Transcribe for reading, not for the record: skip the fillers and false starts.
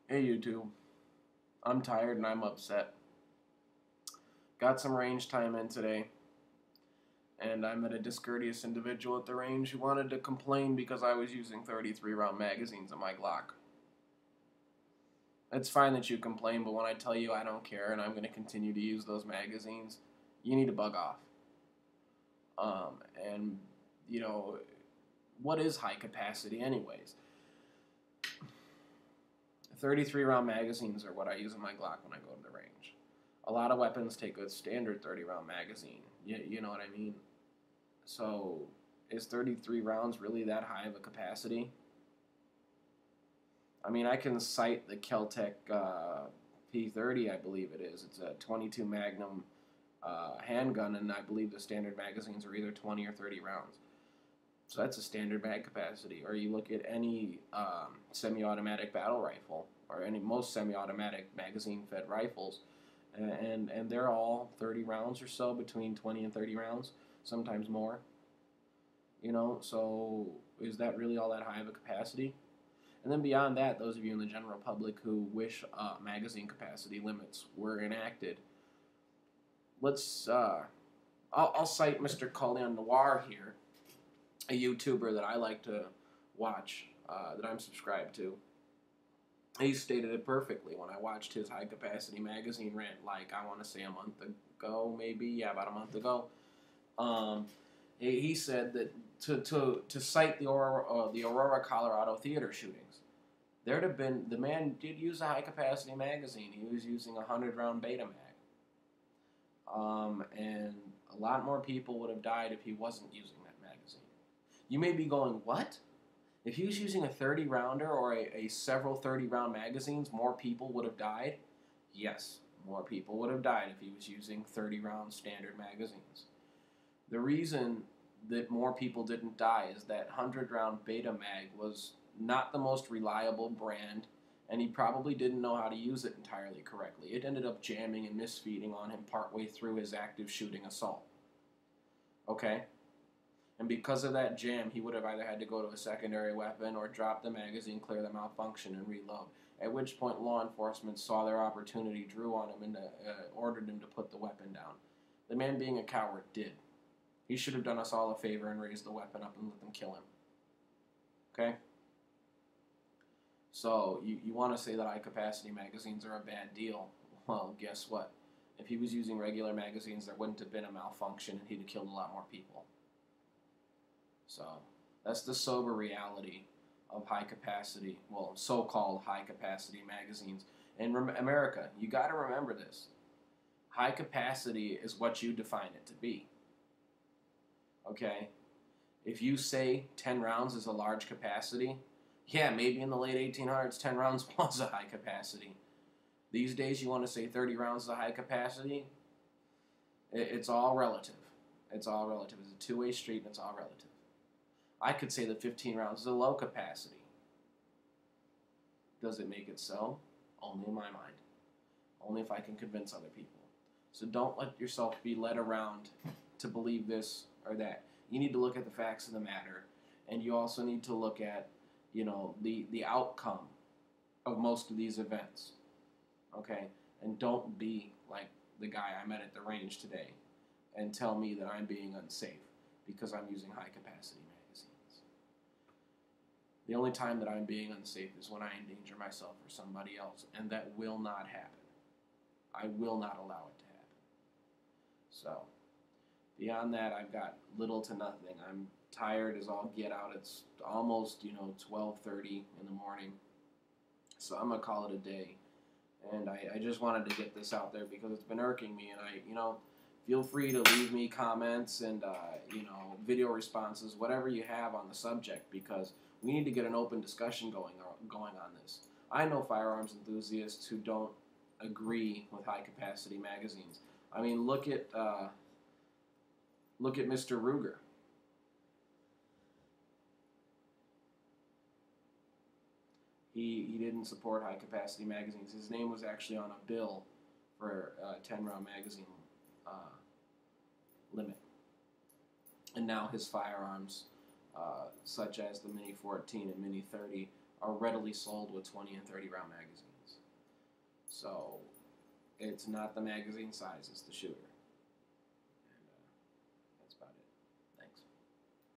Hey YouTube, I'm tired and I'm upset. Got some range time in today, and I met a discourteous individual at the range who wanted to complain because I was using 33 round magazines in my Glock. It's fine that you complain, but when I tell you I don't care and I'm going to continue to use those magazines, you need to bug off. And, you know, what is high capacity, anyways? 33 round magazines are what I use in my Glock when I go to the range. A lot of weapons take a standard 30 round magazine. You know what I mean? So, is 33 rounds really that high of a capacity? I mean, I can cite the Keltec P30, I believe it is. It's a 22 Magnum handgun, and I believe the standard magazines are either 20 or 30 rounds. So that's a standard mag capacity. Or you look at any semi-automatic battle rifle, or most semi-automatic magazine-fed rifles, and they're all 30 rounds or so, between 20 and 30 rounds, sometimes more. So is that really all that high of a capacity? And then beyond that, those of you in the general public who wish magazine capacity limits were enacted, I'll cite Mr. Colin Noir here, a YouTuber that I like to watch, that I'm subscribed to. He stated it perfectly when I watched his high capacity magazine rant, like I want to say a month ago, maybe, yeah, about a month ago. He said that to cite the Aurora, Colorado theater shootings, there'd have been, the man did use a high capacity magazine. He was using a 100 round Betamax. And a lot more people would have died if he wasn't using that magazine. You may be going, what? If he was using a 30 rounder or a several 30 round magazines, more people would have died? Yes, more people would have died if he was using 30 round standard magazines. The reason that more people didn't die is that 100 round Betamax was not the most reliable brand, and he probably didn't know how to use it entirely correctly. It ended up jamming and misfeeding on him partway through his active shooting assault. Okay? And because of that jam, he would have either had to go to a secondary weapon or drop the magazine, clear the malfunction, and reload. At which point, law enforcement saw their opportunity, drew on him, and ordered him to put the weapon down. The man, being a coward, did. He should have done us all a favor and raised the weapon up and let them kill him. Okay? So, you want to say that high-capacity magazines are a bad deal. Well, guess what? If he was using regular magazines, there wouldn't have been a malfunction, and he'd have killed a lot more people. So, that's the sober reality of high-capacity, well, so-called high-capacity magazines. In America, you got to remember this. High capacity is what you define it to be. Okay? If you say 10 rounds is a large capacity, yeah, maybe in the late 1800s, 10 rounds was a high capacity. These days, you want to say 30 rounds is a high capacity? It's all relative. It's all relative. It's a two-way street, and it's all relative. I could say that 15 rounds is a low capacity. Does it make it so? Only in my mind. Only if I can convince other people. So don't let yourself be led around to believe this or that. You need to look at the facts of the matter, and you also need to look at, the outcome of most of these events. Okay? And don't be like the guy I met at the range today and tell me that I'm being unsafe because I'm using high capacity magazines. The only time that I'm being unsafe is when I endanger myself or somebody else, and that will not happen. I will not allow it to happen. So, beyond that, I've got little to nothing. I'm tired as all get out. It's almost, 12:30 in the morning. So I'm going to call it a day. And I just wanted to get this out there because it's been irking me. And feel free to leave me comments and, video responses, whatever you have on the subject, because we need to get an open discussion going on this. I know firearms enthusiasts who don't agree with high-capacity magazines. I mean, look at Mr. Ruger. He didn't support high-capacity magazines. His name was actually on a bill for a 10-round magazine limit. And now his firearms, such as the Mini 14 and Mini 30, are readily sold with 20 and 30 round magazines. So it's not the magazine size, it's the shooter. And that's about it.